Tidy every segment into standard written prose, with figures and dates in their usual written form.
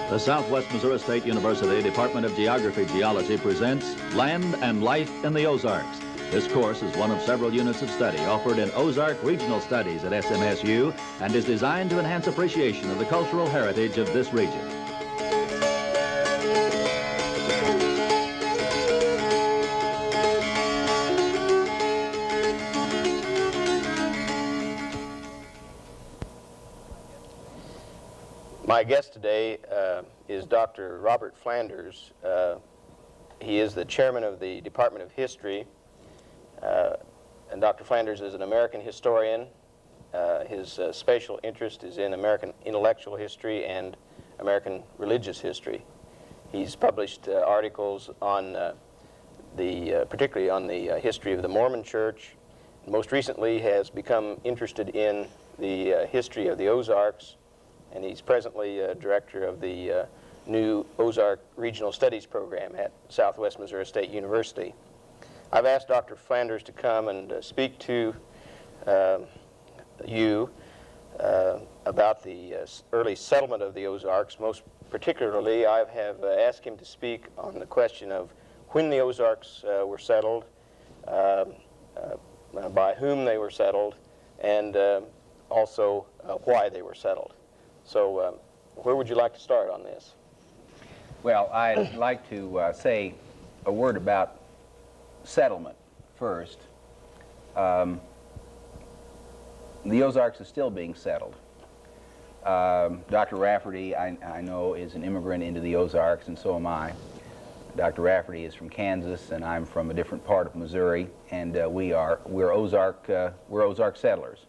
The Southwest Missouri State University Department of Geography-Geology presents Land and Life in the Ozarks. This course is one of several units of study offered in Ozark Regional Studies at SMSU and is designed to enhance appreciation of the cultural heritage of this region. My guest today is Dr. Robert Flanders. He is the chairman of the Department of History, and Dr. Flanders is an American historian. His special interest is in American intellectual history and American religious history. He's published articles on particularly on the history of the Mormon Church. Most recently has become interested in the history of the Ozarks, and he's presently director of the new Ozark Regional Studies program at Southwest Missouri State University. I've asked Dr. Flanders to come and speak to you about the early settlement of the Ozarks. Most particularly, I have asked him to speak on the question of when the Ozarks were settled, by whom they were settled, and also why they were settled. So where would you like to start on this? Well, I'd like to say a word about settlement first. The Ozarks is still being settled. Dr. Rafferty, I know, is an immigrant into the Ozarks, and so am I. Dr. Rafferty is from Kansas, and I'm from a different part of Missouri, and we're Ozark settlers.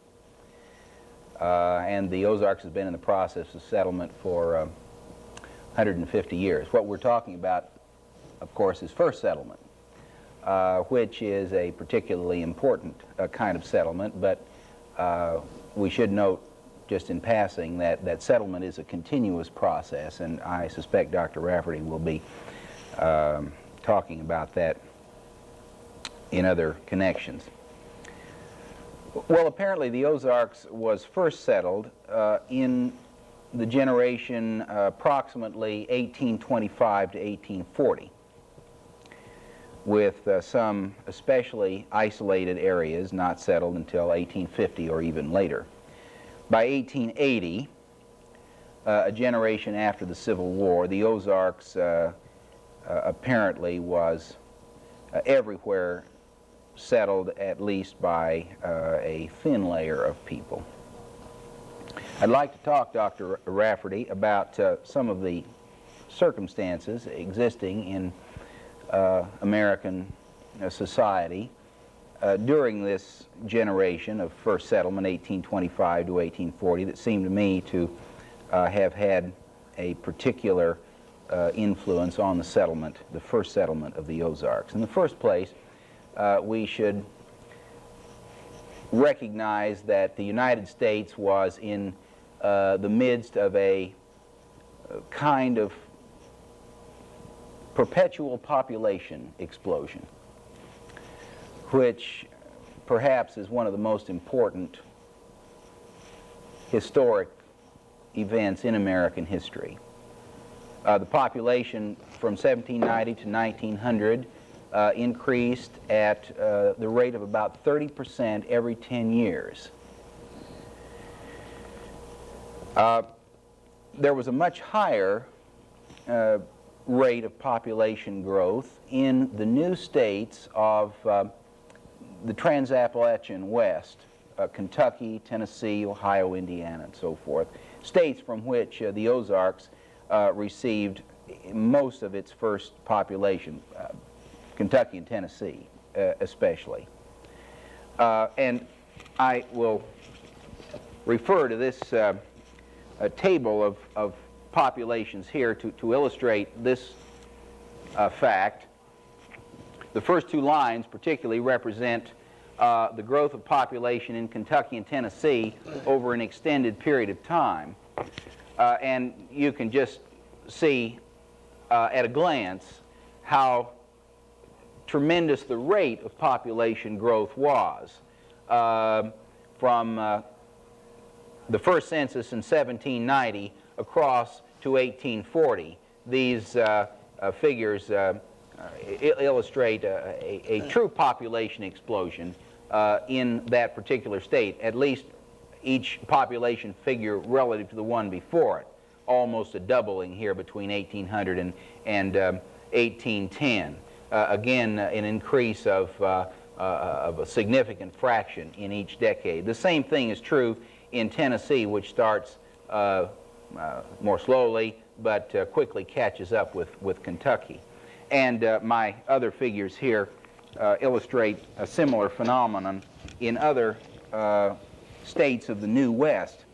And the Ozarks has been in the process of settlement for 150 years. What we're talking about, of course, is first settlement, which is a particularly important kind of settlement, but we should note just in passing that settlement is a continuous process, and I suspect Dr. Rafferty will be talking about that in other connections. Well, apparently the Ozarks was first settled in the generation approximately 1825 to 1840, with some especially isolated areas not settled until 1850 or even later. By 1880, a generation after the Civil War, the Ozarks apparently was everywhere settled, at least by a thin layer of people. I'd like to talk, Dr. Rafferty, about some of the circumstances existing in American society during this generation of first settlement, 1825 to 1840, that seemed to me to have had a particular influence on the settlement, the first settlement of the Ozarks. In the first place, we should recognize that the United States was in the midst of a kind of perpetual population explosion, which perhaps is one of the most important historic events in American history. The population from 1790 to 1900 increased at the rate of about 30% every 10 years. There was a much higher rate of population growth in the new states of the Trans-Appalachian West, Kentucky, Tennessee, Ohio, Indiana, and so forth, states from which the Ozarks received most of its first population. Kentucky and Tennessee, especially. And I will refer to this table of populations here to illustrate this fact. The first two lines particularly represent the growth of population in Kentucky and Tennessee over an extended period of time. And you can just see at a glance how tremendous the rate of population growth was. From the first census in 1790 across to 1840. These figures illustrate a true population explosion in that particular state, at least each population figure relative to the one before it. Almost a doubling here between 1800 and 1810. Again, an increase of a significant fraction in each decade. The same thing is true in Tennessee, which starts more slowly but quickly catches up with Kentucky. And my other figures here illustrate a similar phenomenon in other states of the New West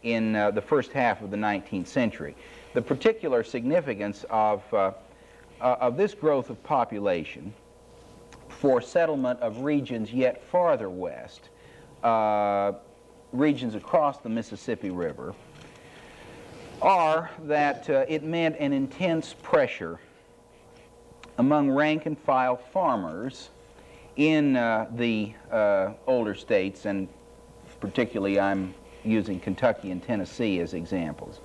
in the first half of the 19th century. The particular significance of this growth of population for settlement of regions yet farther west, regions across the Mississippi River, are that it meant an intense pressure among rank-and-file farmers in the older states, and particularly I'm using Kentucky and Tennessee as examples.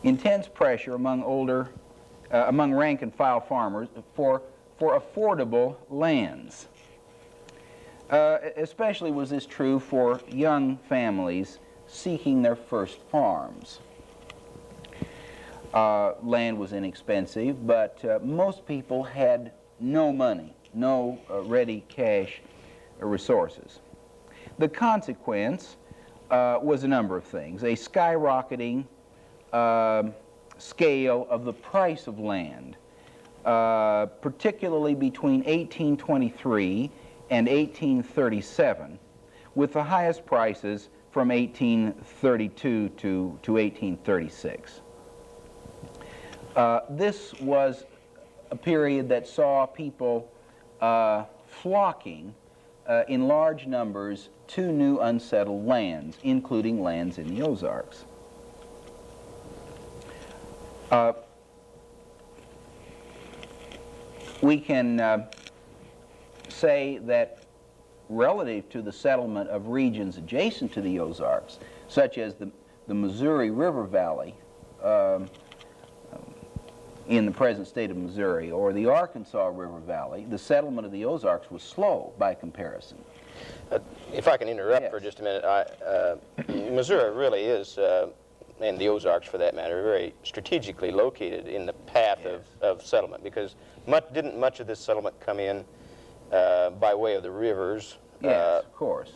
Intense pressure among rank-and-file farmers for affordable lands. Especially was this true for young families seeking their first farms. Land was inexpensive, but most people had no money, no ready cash resources. The consequence was a number of things. A skyrocketing scale of the price of land, particularly between 1823 and 1837, with the highest prices from 1832 to 1836. This was a period that saw people flocking in large numbers to new unsettled lands, including lands in the Ozarks. We can say that relative to the settlement of regions adjacent to the Ozarks, such as the Missouri River Valley in the present state of Missouri, or the Arkansas River Valley, the settlement of the Ozarks was slow by comparison. If I can interrupt Yes. for just a minute, Missouri really is, and the Ozarks for that matter, very strategically located in the path Yes. of settlement, because didn't much of this settlement come in by way of the rivers? Yes, of course.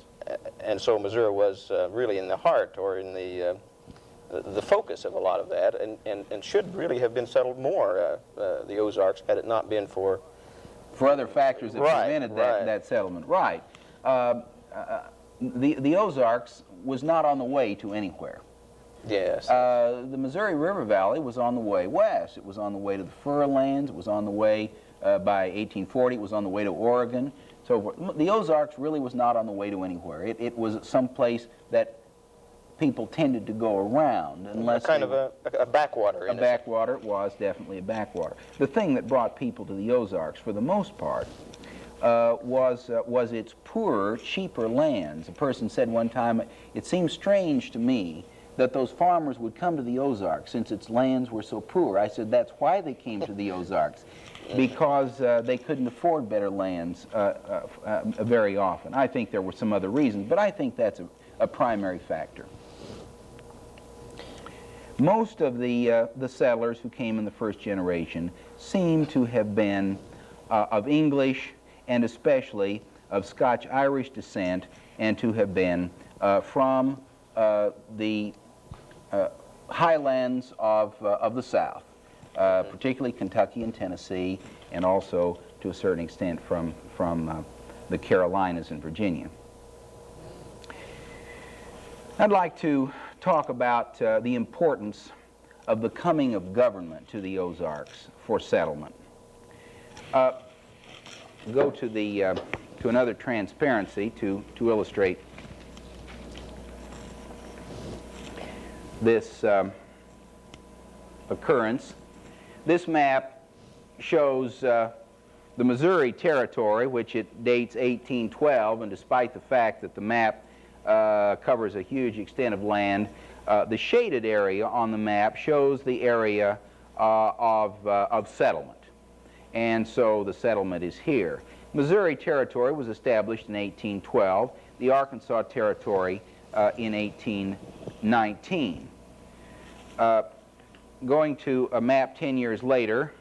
And so Missouri was really in the heart, or in the focus of a lot of that, and should really have been settled more, the Ozarks, had it not been for other factors that Right, prevented right. that settlement. Right. The Ozarks was not on the way to anywhere. Yes. The Missouri River Valley was on the way west. It was on the way to the fur lands. It was on the way, by 1840, it was on the way to Oregon. So the Ozarks really was not on the way to anywhere. It was some place that people tended to go around unless kind of a backwater. A backwater. It was definitely a backwater. The thing that brought people to the Ozarks, for the most part, was its poorer, cheaper lands. A person said one time, "It seems strange to me that those farmers would come to the Ozarks since its lands were so poor." I said, "That's why they came to the Ozarks, because they couldn't afford better lands very often." I think there were some other reasons, but I think that's a primary factor. Most of the settlers who came in the first generation seem to have been of English and especially of Scotch-Irish descent, and to have been from the highlands of the South, particularly Kentucky and Tennessee, and also to a certain extent from the Carolinas and Virginia. I'd like to talk about the importance of the coming of government to the Ozarks for settlement. Go to another transparency to illustrate this occurrence. This map shows the Missouri Territory, which it dates 1812, and despite the fact that the map covers a huge extent of land, The shaded area on the map shows the area of settlement. And so the settlement is here. Missouri Territory was established in 1812, the Arkansas Territory in 1819. Going to a map 10 years later,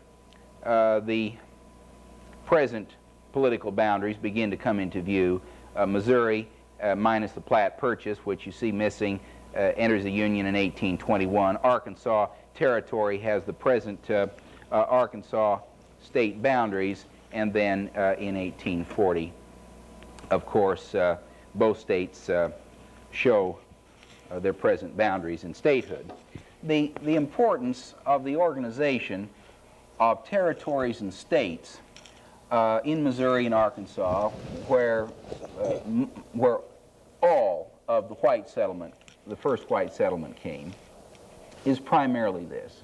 the present political boundaries begin to come into view. Missouri, minus the Platte Purchase, which you see missing, enters the Union in 1821. Arkansas Territory has the present Arkansas state boundaries, and then in 1840, of course, both states show their present boundaries in statehood. The importance of the organization of territories and states in Missouri and Arkansas, where all of the white settlement, the first white settlement came, is primarily this.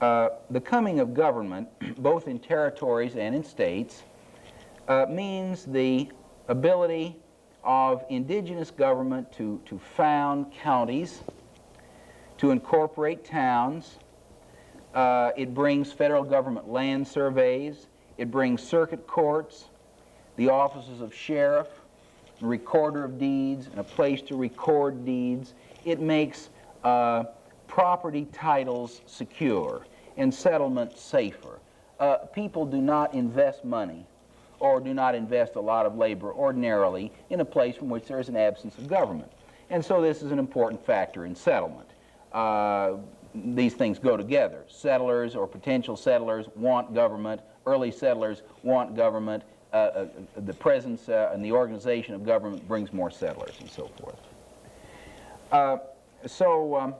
The coming of government, both in territories and in states, means the ability of indigenous government to found counties, to incorporate towns. It brings federal government land surveys. It brings circuit courts, the offices of sheriff, and recorder of deeds, and a place to record deeds. It makes property titles secure and settlement safer. People do not invest money or do not invest a lot of labor ordinarily in a place from which there is an absence of government. And so this is an important factor in settlement. These things go together. Settlers or potential settlers want government. Early settlers want government. The presence and the organization of government brings more settlers and so forth.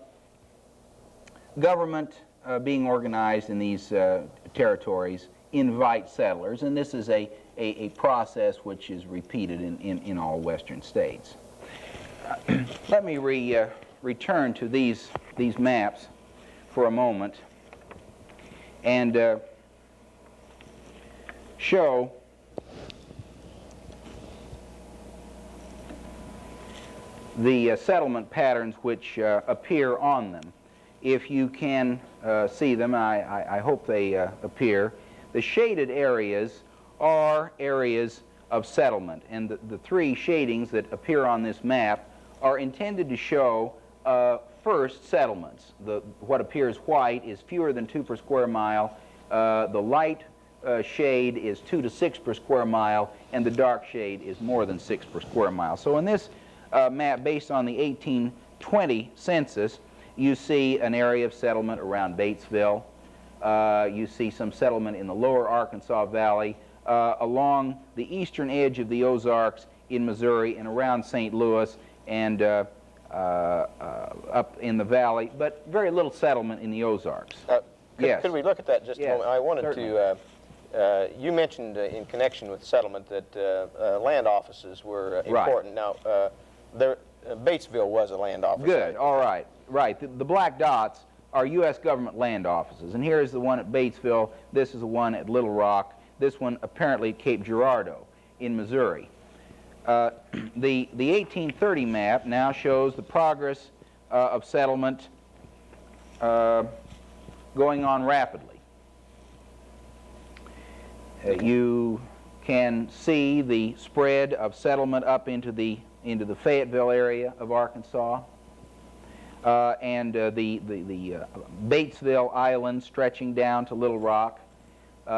Government being organized in these territories invite settlers, and this is a process which is repeated in all western states. Let me return to these maps for a moment and show the settlement patterns which appear on them. If you can see them, I hope they appear. The shaded areas are areas of settlement, and the three shadings that appear on this map are intended to show first settlements. What appears white is fewer than 2 per square mile. The light shade is 2 to 6 per square mile, and the dark shade is more than 6 per square mile. So in this map, based on the 1820 census, you see an area of settlement around Batesville. You see some settlement in the lower Arkansas Valley, along the eastern edge of the Ozarks in Missouri, and around St. Louis, and up in the valley, but very little settlement in the Ozarks. Yes. Could we look at that just a moment? I wanted certainly. you mentioned in connection with settlement that land offices were important. Right. Now, Batesville was a land office. Good, all right. Right, the black dots are U.S. government land offices, and here is the one at Batesville, this is the one at Little Rock, this one apparently at Cape Girardeau in Missouri. The 1830 map now shows the progress of settlement going on rapidly. You can see the spread of settlement up into the Fayetteville area of Arkansas, and the Batesville Island stretching down to Little Rock.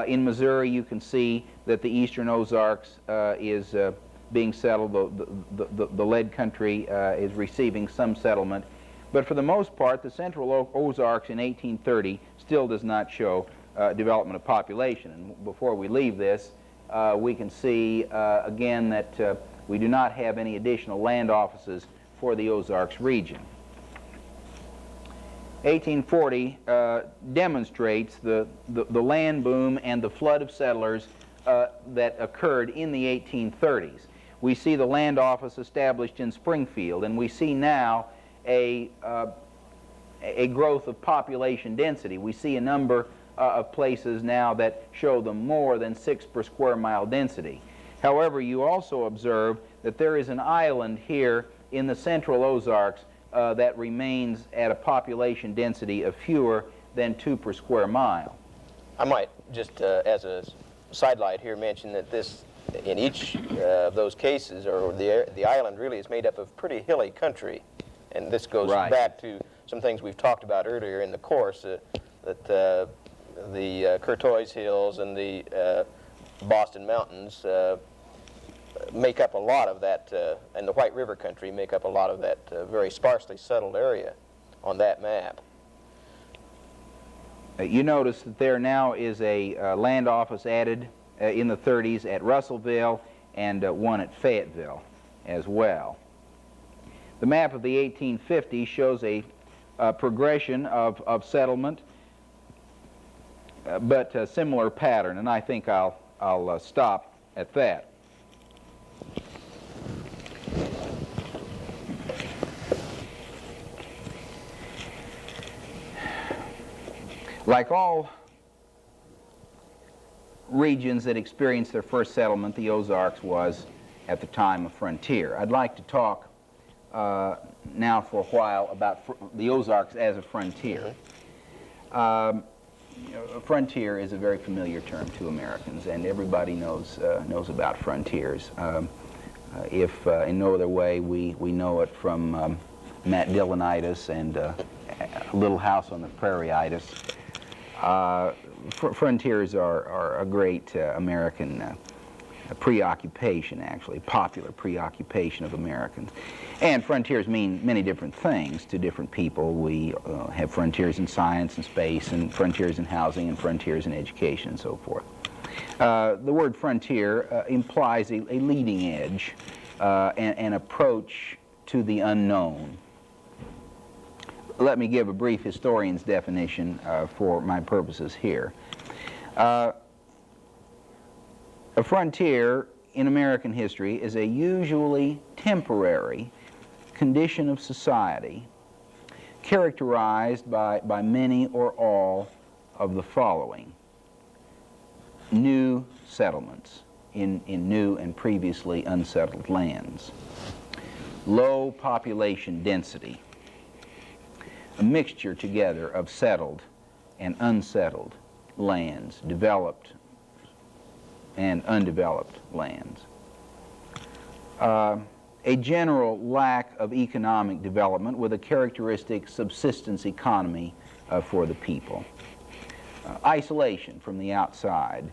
In Missouri, you can see that the eastern Ozarks is being settled. The lead country is receiving some settlement. But for the most part, the central Ozarks in 1830 still does not show development of population. And before we leave this, we can see again that we do not have any additional land offices for the Ozarks region. 1840 demonstrates the land boom and the flood of settlers that occurred in the 1830s. We see the land office established in Springfield, and we see now a growth of population density. We see a number of places now that show the more than 6 per square mile density. However, you also observe that there is an island here in the central Ozarks that remains at a population density of fewer than 2 per square mile. I might just, as a sidelight here, mention that this, in each of those cases, or the island really is made up of pretty hilly country, and this goes back to some things we've talked about earlier in the course, that the Courtois Hills and the Boston Mountains make up a lot of that, and the White River country make up a lot of that very sparsely settled area on that map. You notice that there now is a land office added in the 30s at Russellville and one at Fayetteville as well. The map of the 1850s shows a progression of settlement, but a similar pattern, and I think I'll stop at that. Like all regions that experienced their first settlement, the Ozarks was at the time a frontier. I'd like to talk now for a while about the Ozarks as a frontier. A frontier is a very familiar term to Americans, and everybody knows about frontiers. If in no other way, we know it from Matt Dillonitis and Little House on the Prairie-itis. Frontiers are a great American preoccupation, actually, popular preoccupation of Americans. And frontiers mean many different things to different people. We have frontiers in science and space, and frontiers in housing, and frontiers in education, and so forth. The word frontier implies a leading edge, an approach to the unknown. Let me give a brief historian's definition for my purposes here. A frontier in American history is a usually temporary condition of society characterized by many or all of the following: new settlements in new and previously unsettled lands, low population density, a mixture together of settled and unsettled lands, developed and undeveloped lands. A general lack of economic development with a characteristic subsistence economy for the people. Isolation from the outside,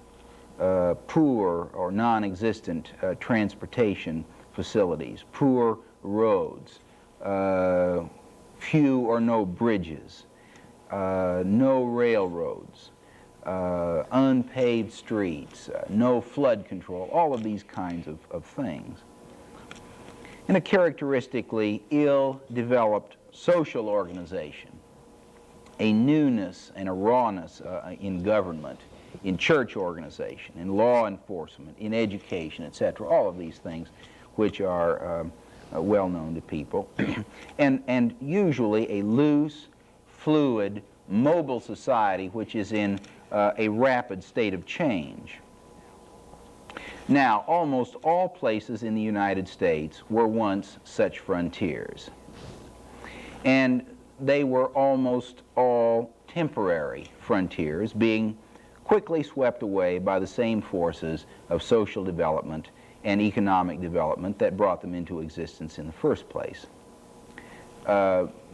poor or non-existent transportation facilities, poor roads, few or no bridges, no railroads, unpaved streets, no flood control, all of these kinds of things. And a characteristically ill-developed social organization, a newness and a rawness in government, in church organization, in law enforcement, in education, etc., all of these things which are well known to people, and usually a loose, fluid, mobile society which is in a rapid state of change. Now, almost all places in the United States were once such frontiers, and they were almost all temporary frontiers, being quickly swept away by the same forces of social development and economic development that brought them into existence in the first place.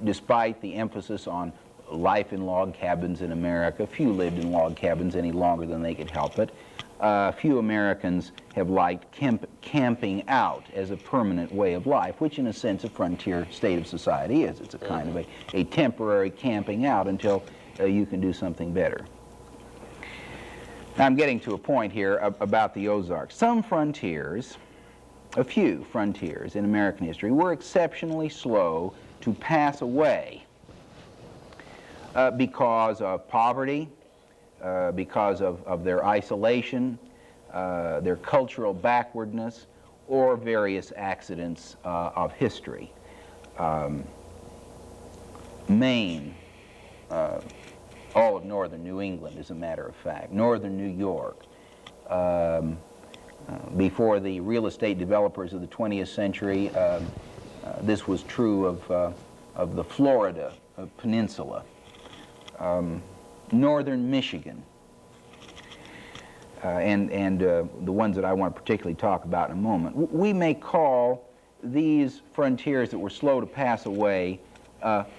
Despite the emphasis on life in log cabins in America, few lived in log cabins any longer than they could help it. Few Americans have liked camping out as a permanent way of life, which in a sense a frontier state of society is. It's a kind of a temporary camping out until you can do something better. Now I'm getting to a point here about the Ozarks. Some frontiers, a few frontiers in American history, were exceptionally slow to pass away because of poverty, because of their isolation, their cultural backwardness, or various accidents of history. Maine, all of northern New England, as a matter of fact, northern New York, before the real estate developers of the 20th century, this was true of the Florida peninsula, northern Michigan, and the ones that I want to particularly talk about in a moment. We may call these frontiers that were slow to pass away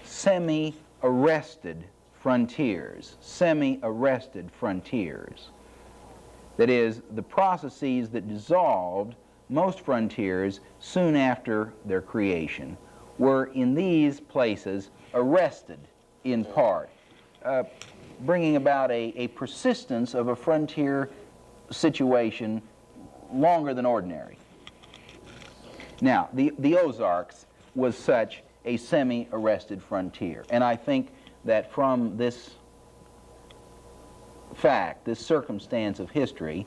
semi-arrested frontiers, semi-arrested frontiers. That is, the processes that dissolved most frontiers soon after their creation were in these places arrested in part, bringing about a persistence of a frontier situation longer than ordinary. Now, the Ozarks was such a semi-arrested frontier, and I think that from this fact, this circumstance of history,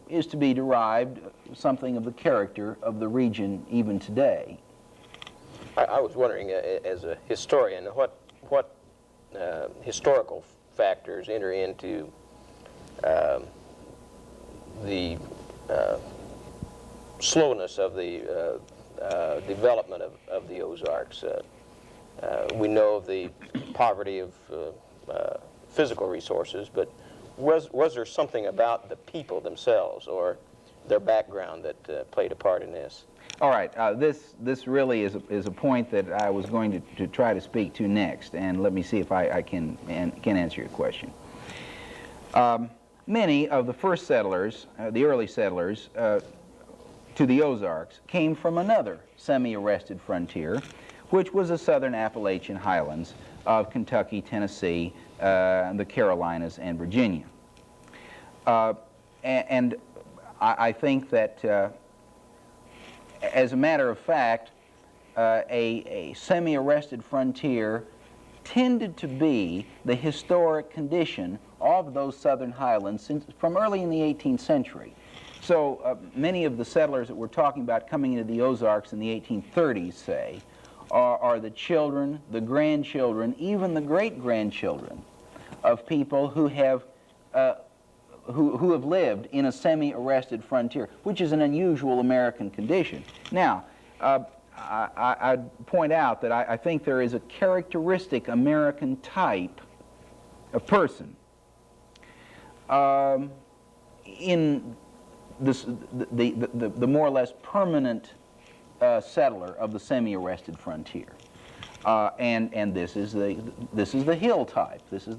is to be derived something of the character of the region even today. I was wondering, as a historian, what historical factors enter into the slowness of the development of the Ozarks. We know of the poverty of physical resources, but was there something about the people themselves or their background that played a part in this? All right, this really is a point that I was going to try to speak to next, and let me see if I can answer your question. Many of the first settlers, the early settlers, to the Ozarks came from another semi-arrested frontier, which was the southern Appalachian highlands of Kentucky, Tennessee, the Carolinas, and Virginia. And I think that, as a matter of fact, a semi-arrested frontier tended to be the historic condition of those southern highlands from early in the 18th century. So many of the settlers that we're talking about coming into the Ozarks in the 1830s, say, are the children, the grandchildren, even the great-grandchildren of people who have lived in a semi-arrested frontier, which is an unusual American condition. Now, I'd point out that I think there is a characteristic American type of person in this, the more or less permanent settler of the semi-arrested frontier, and this is the hill type. This is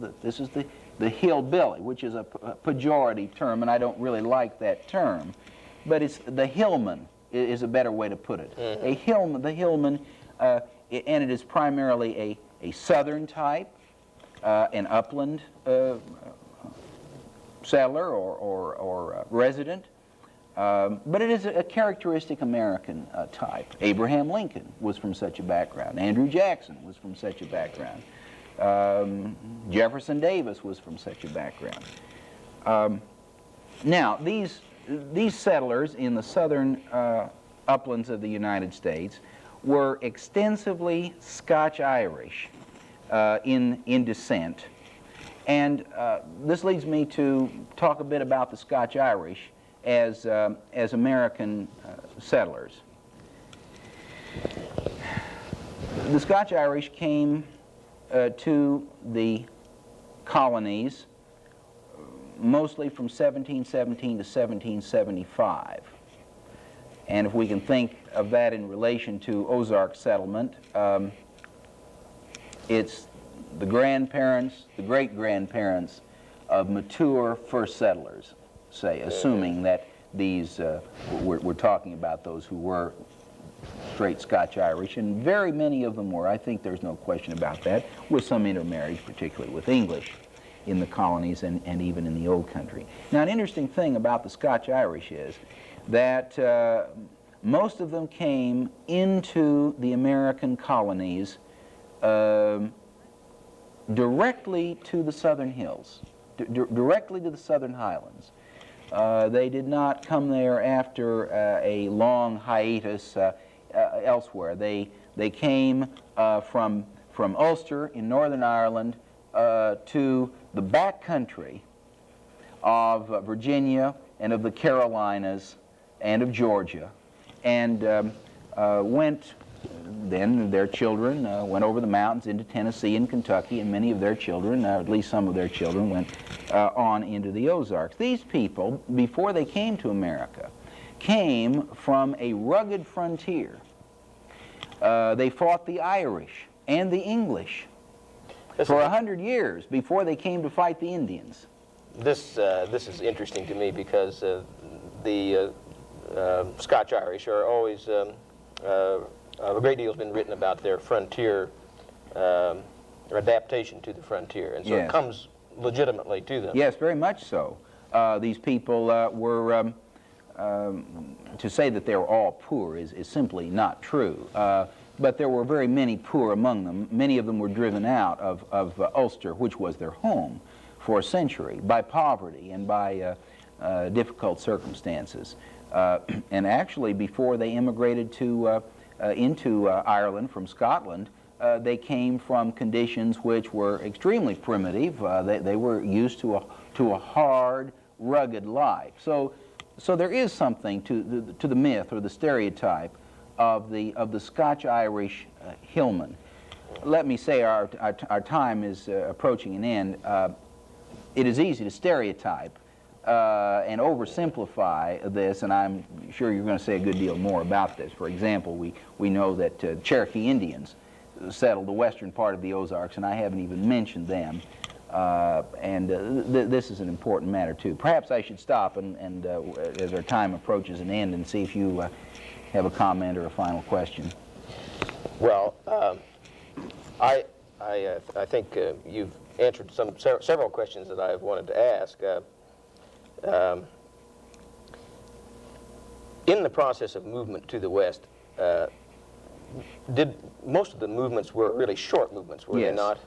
the hillbilly, which is a pejorative term, and I don't really like that term, but it's the hillman is a better way to put it. Mm-hmm. The hillman, and it is primarily a southern type, an upland settler or resident. But it is a characteristic American type. Abraham Lincoln was from such a background. Andrew Jackson was from such a background. Jefferson Davis was from such a background. Now, these settlers in the southern uplands of the United States were extensively Scotch-Irish in descent. And this leads me to talk a bit about the Scotch-Irish as American settlers. The Scotch-Irish came to the colonies mostly from 1717 to 1775. And if we can think of that in relation to Ozark settlement, it's the grandparents, the great-grandparents of mature first settlers, say, assuming that these, we're talking about those who were straight Scotch-Irish, and very many of them were. I think there's no question about that, with some intermarriage, particularly with English in the colonies and even in the old country. Now, an interesting thing about the Scotch-Irish is that most of them came into the American colonies directly to the southern hills, directly to the southern highlands. They did not come there after a long hiatus elsewhere. They came from Ulster in Northern Ireland to the back country of Virginia and of the Carolinas and of Georgia, and went then their children went over the mountains into Tennessee and Kentucky, and many of their children, at least some of their children, went on into the Ozarks. These people, before they came to America, came from a rugged frontier. They fought the Irish and the English for 100 years before they came to fight the Indians. This is interesting to me because the Scotch-Irish are always, a great deal has been written about their frontier, or adaptation to the frontier, and so Yes. it comes legitimately to them. Yes, very much so. These people were, to say that they were all poor is simply not true. But there were very many poor among them. Many of them were driven out of Ulster, which was their home for a century, by poverty and by difficult circumstances. And actually, before they immigrated into Ireland from Scotland, they came from conditions which were extremely primitive. They were used to a hard, rugged life. So there is something to the myth or the stereotype of the Scotch-Irish hillman. Let me say our time is approaching an end. It is easy to stereotype and oversimplify this, and I'm sure you're going to say a good deal more about this. For example, we know that Cherokee Indians settled the western part of the Ozarks, and I haven't even mentioned them. This is an important matter too. Perhaps I should stop and as our time approaches an end, and see if you have a comment or a final question. Well, I think you've answered several questions that I've wanted to ask. In the process of movement to the west, did most of the movements were really short movements, were Yes. they not?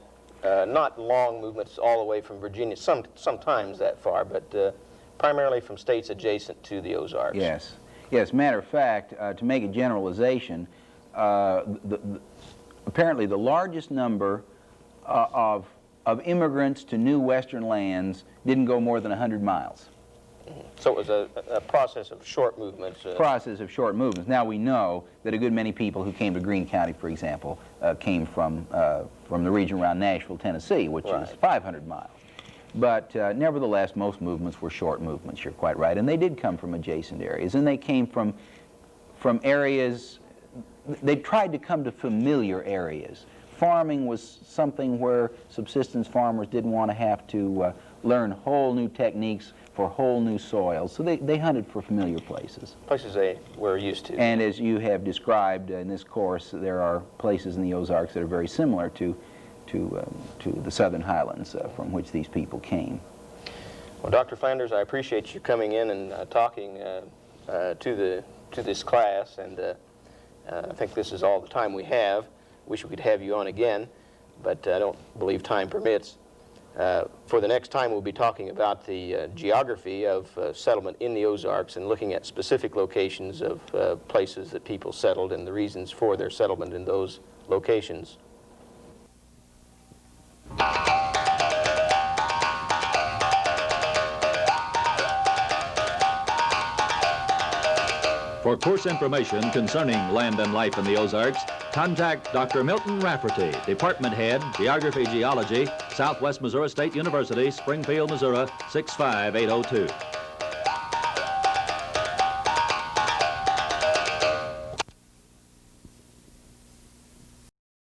Not long movements all the way from Virginia, sometimes that far, but primarily from states adjacent to the Ozarks. Yes. Yes, matter of fact, to make a generalization, apparently the largest number of immigrants to new western lands didn't go more than 100 miles. So it was a process of short movements. Process of short movements. Now we know that a good many people who came to Greene County, for example, came from the region around Nashville, Tennessee, which Right. is 500 miles. But nevertheless, most movements were short movements, you're quite right. And they did come from adjacent areas. And they came from areas, they tried to come to familiar areas. Farming was something where subsistence farmers didn't want to have to learn whole new techniques for whole new soils. So they hunted for familiar places. Places they were used to. And as you have described in this course, there are places in the Ozarks that are very similar to the Southern Highlands from which these people came. Well, Dr. Flanders, I appreciate you coming in and talking to this class, and I think this is all the time we have. Wish we could have you on again, but I don't believe time permits. For the next time, we'll be talking about the geography of settlement in the Ozarks and looking at specific locations of places that people settled and the reasons for their settlement in those locations. For course information concerning land and life in the Ozarks, contact Dr. Milton Rafferty, Department Head, Geography Geology, Southwest Missouri State University, Springfield, Missouri, 65802.